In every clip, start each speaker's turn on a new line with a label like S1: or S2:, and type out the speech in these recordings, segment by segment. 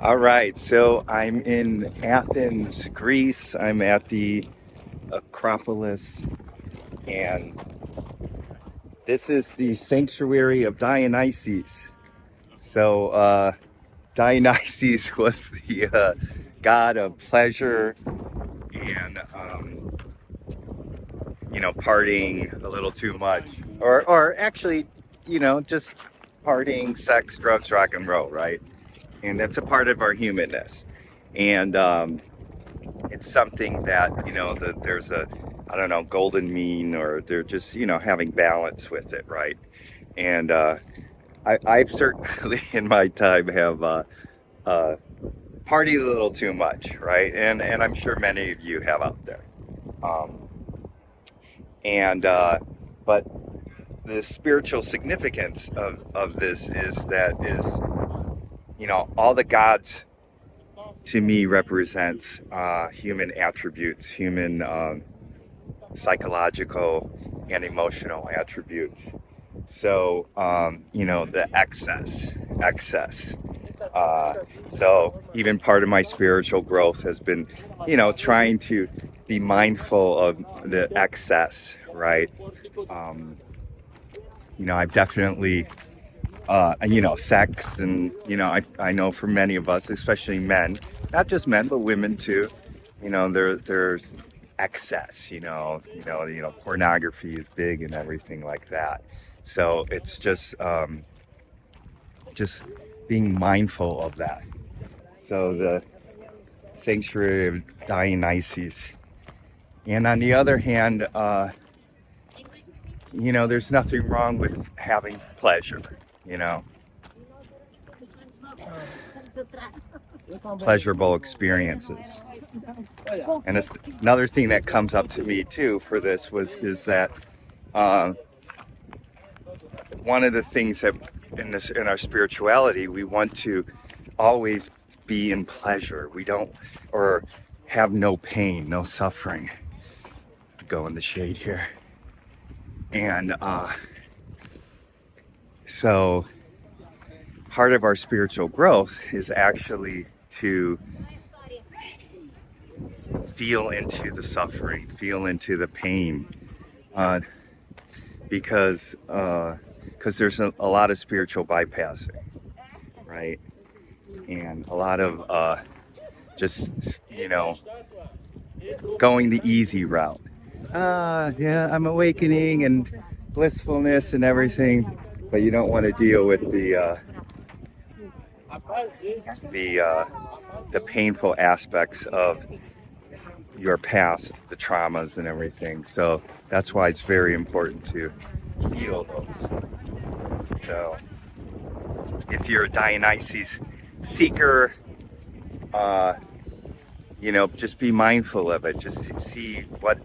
S1: All right, so I'm in Athens, Greece. I'm at the Acropolis, and this is the sanctuary of Dionysus. So, Dionysus was the god of pleasure and, partying a little too much. Or actually, just partying, sex, drugs, rock and roll, right? And that's a part of our humanness. And, it's something that that there's a, I don't know, golden mean, or they're just having balance with it, right? And I've certainly in my time have uh, partied a little too much, right? And I'm sure many of you have out there. um, and But the spiritual significance of this is all the gods to me represents human attributes, human psychological and emotional attributes. So, the excess. Uh, so even part of my spiritual growth has been, trying to be mindful of the excess, right? Um, I've definitely, sex, and, I know for many of us, especially men, not just men, but women too, there's excess, pornography is big and everything like that. So it's just being mindful of that. So the sanctuary of Dionysus. And on the other hand, there's nothing wrong with having pleasure, you know, pleasurable experiences. And it's another thing that comes up to me too for this is that uh, one of the things that in our spirituality we want to always be in pleasure. We don't, or have no pain, no suffering. Go in the shade here. And so part of our spiritual growth is actually to feel into the suffering, feel into the pain, uh, because there's a lot of spiritual bypassing, right? And a lot of just going the easy route. Yeah, I'm awakening and blissfulness and everything, but you don't want to deal with the uh, the painful aspects of your past, the traumas and everything. So that's why it's very important to heal those. So if you're a Dionysus seeker, uh, just be mindful of it. Just see what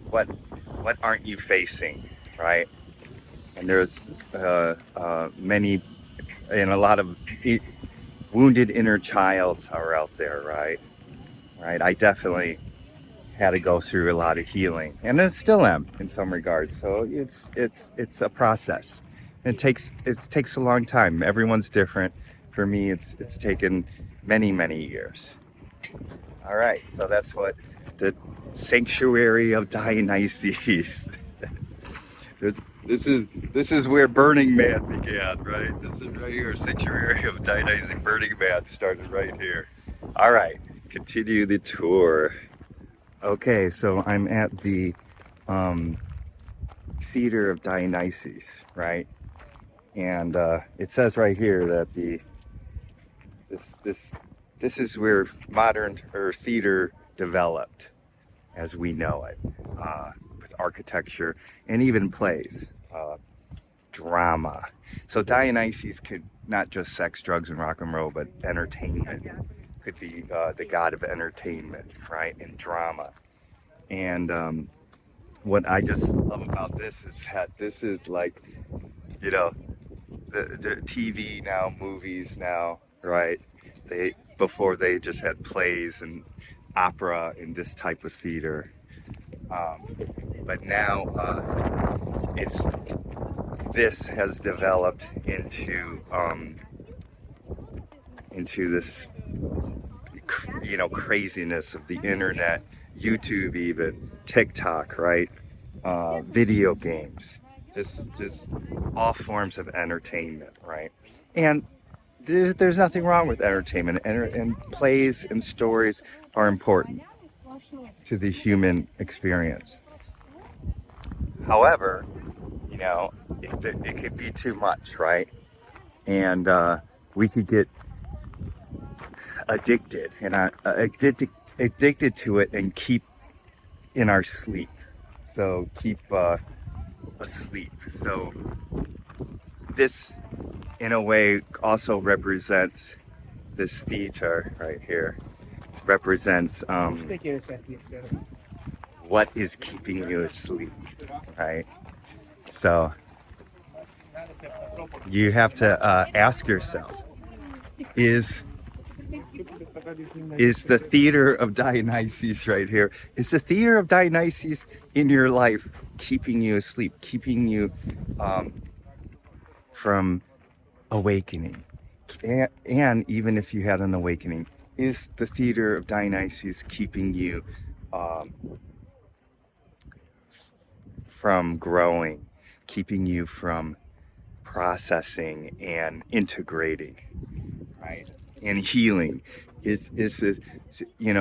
S1: aren't you facing, right? And there's many, and a lot of wounded inner childs are out there, right? Right. I definitely had to go through a lot of healing, and I still am in some regards. So it's a process. It takes a long time. Everyone's different. For me, it's taken many years. All right, so that's what the sanctuary of Dionysus. There's, this is where Burning Man began, right? This is right here, sanctuary of Dionysus. Burning Man started right here. All right, continue the tour. Okay, so I'm at the um, theater of Dionysus, right? And it says right here that this is where modern or theater developed as we know it, with architecture and even plays, drama. So Dionysus could not just sex, drugs, and rock and roll, but entertainment. Could be the god of entertainment, right? And drama. And what I just love about this is that this is like, you know, the TV now, movies now, right? Before they just had plays and opera and this type of theater, but now it's this has developed into this craziness of the internet, YouTube, even TikTok, right? Video games, just all forms of entertainment, right? And there's nothing wrong with entertainment, and plays and stories are important to the human experience. However, it could be too much, right? And we could get addicted and addicted to it and keep in our sleep. So keep asleep. So this, in a way, also represents this theater right here. Represents what is keeping you asleep, right? So you have to ask yourself, is the theater of Dionysus right here, is the theater of Dionysus in your life keeping you asleep, keeping you from awakening? And even if you had an awakening, is the theater of Dionysus keeping you from growing, keeping you from processing and integrating, right? And healing? Is this,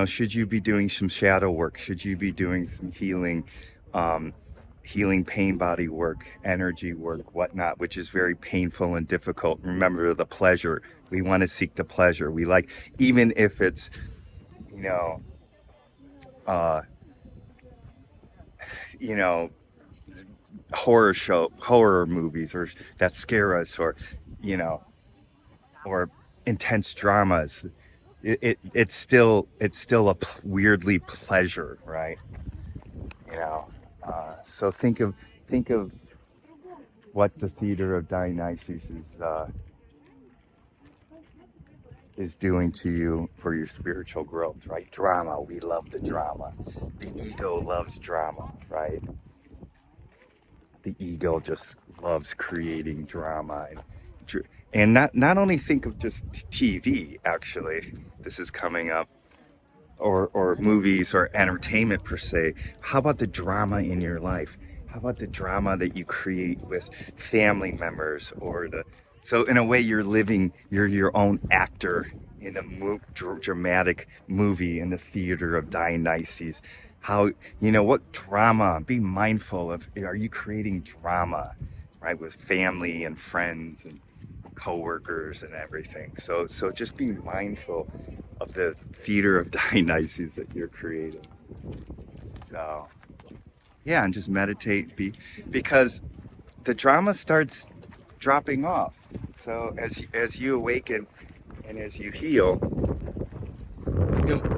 S1: should you be doing some shadow work? Should you be doing some healing pain body work, energy work, whatnot, which is very painful and difficult? Remember the pleasure. We want to seek the pleasure. We like, even if it's, horror movies, or that scare us, or or intense dramas. It's still a weirdly pleasure, right? So think of what the theater of Dionysus is doing to you for your spiritual growth, right? Drama, we love the drama. The ego loves drama, right? The ego just loves creating drama, and not only think of just TV. Actually, this is coming up, or movies or entertainment per se. How about the drama in your life? How about the drama that you create with family members, so in a way you're your own actor in a dramatic movie in the theater of Dionysus. How, what drama? Be mindful of, are you creating drama, right, with family and friends and coworkers and everything? So just be mindful of the theater of Dionysus that you're creating. So yeah, and just meditate, because the drama starts dropping off. So as you awaken and as you heal,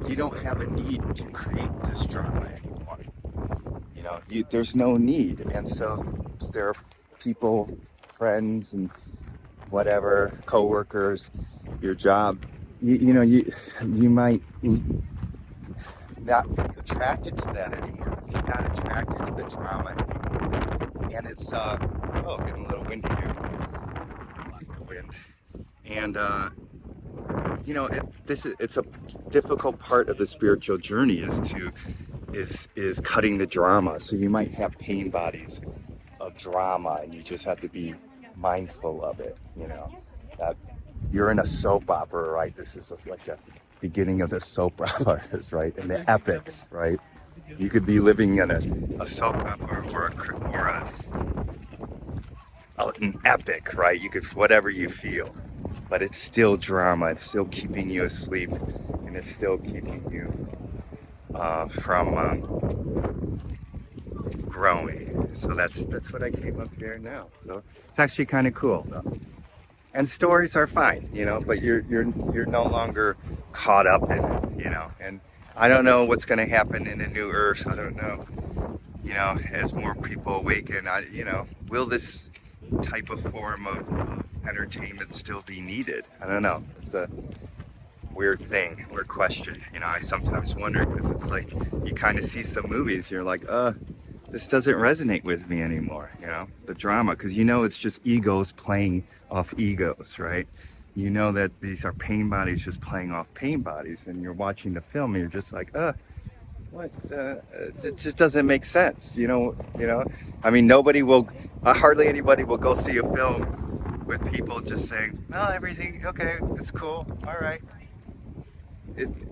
S1: you don't have a need to create this drama anymore. There's no need. And so there are people, friends, and whatever, coworkers, your job, you might not be attracted to that anymore, because you're not attracted to the drama anymore. And it's getting a little windy here. Like the wind. And it's a difficult part of the spiritual journey is cutting the drama. So you might have pain bodies of drama, and you just have to be mindful of it. That you're in a soap opera, right? This is just like a beginning of the soap operas, right? And the epics, right? You could be living in a soap opera or an epic, right? You could, whatever you feel, but it's still drama. It's still keeping you asleep, and it's still keeping you from growing. So that's what I came up here now. So it's actually kind of cool, though. And stories are fine, but you're no longer caught up in it, And I don't know what's going to happen in a new earth. I don't know, as more people awaken. Will this type of form of entertainment still be needed? I don't know. It's a weird question. I sometimes wonder, because it's like you kind of see some movies, you're like, this doesn't resonate with me anymore, the drama, because it's just egos playing off egos, right? you know that these are pain bodies just playing off pain bodies, and you're watching the film and you're just like, what? It just doesn't make sense, I mean, hardly anybody will go see a film with people just saying, no, everything, okay, it's cool, all right.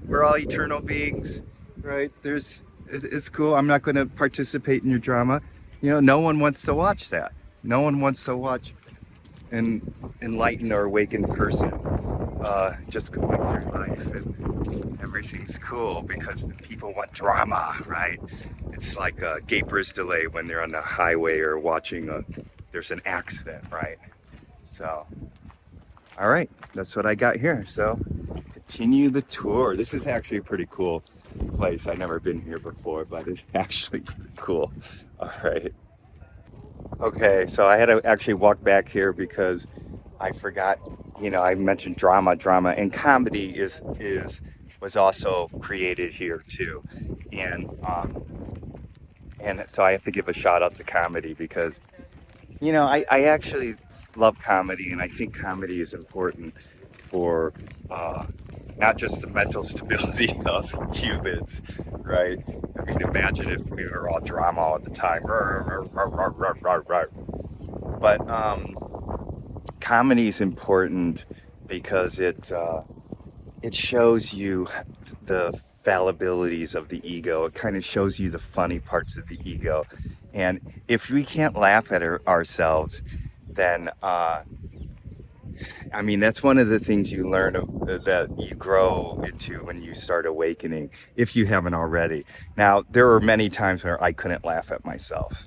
S1: We're all eternal beings, right? It's cool. I'm not going to participate in your drama. No one wants to watch that. No one wants to watch an enlightened or awakened person just going through life and everything's cool because people want drama, right? It's like a gaper's delay when they're on the highway or there's an accident, right? So, all right, that's what I got here. So, continue the tour. This is actually a pretty cool place. I've never been here before, but it's actually pretty cool. All right. Okay, so I had to actually walk back here because I forgot, I mentioned drama, and comedy was also created here too. And so I have to give a shout out to comedy because I actually love comedy, and I think comedy is important for not just the mental stability of humans, right? I mean, imagine if we were all drama all the time. But comedy is important because it shows you the fallibilities of the ego. It kind of shows you the funny parts of the ego. And if we can't laugh at ourselves, then I mean, that's one of the things you learn that you grow into when you start awakening, if you haven't already. Now, there were many times where I couldn't laugh at myself.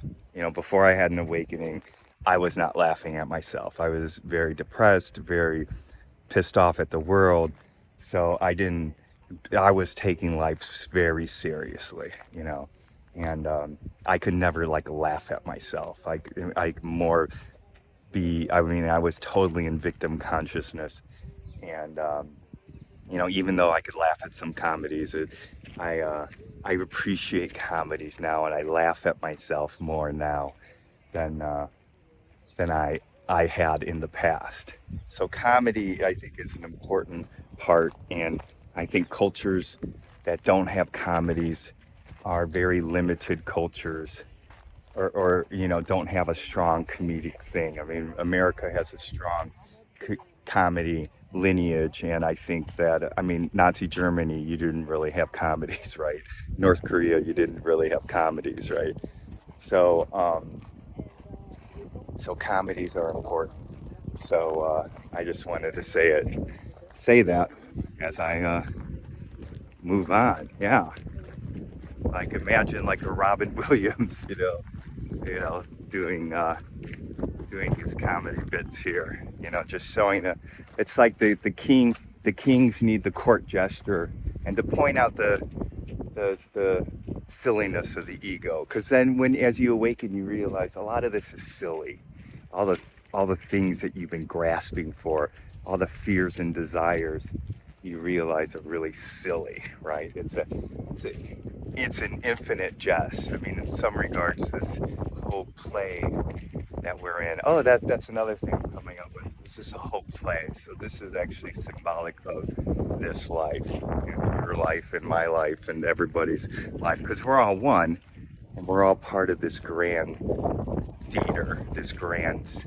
S1: Before I had an awakening, I was not laughing at myself. I was very depressed, very pissed off at the world. So I was taking life very seriously, and I could never laugh at myself. I was totally in victim consciousness. And, even though I could laugh at some comedies, I appreciate comedies now, and I laugh at myself more now than I had in the past. So comedy, I think, is an important part, and I think cultures that don't have comedies are very limited cultures, or don't have a strong comedic thing. I mean, America has a strong comedy lineage, and I think that, Nazi Germany, you didn't really have comedies, right? North Korea, you didn't really have comedies, right? So comedies are important. So I just wanted to say that as I move on. Yeah, imagine a Robin Williams, doing his comedy bits here. Just showing it's like the kings need the court jester, and to point out the silliness of the ego, because then as you awaken, you realize a lot of this is silly. All the things that you've been grasping for, all the fears and desires, you realize are really silly, right? It's an infinite jest. I mean, in some regards, this whole play that we're in. Oh, that's another thing I'm coming up with. This is a whole play. So this is actually symbolic of this life, your life and my life and everybody's life, because we're all one, and we're all part of this grand theater, this grand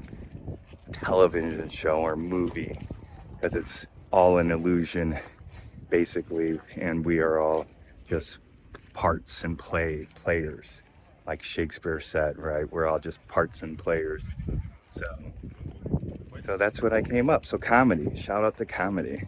S1: television show or movie, because it's all an illusion, basically, and we are all just parts and players, like Shakespeare said, right? We're all just parts and players. So that's what I came up. So comedy, shout out to comedy.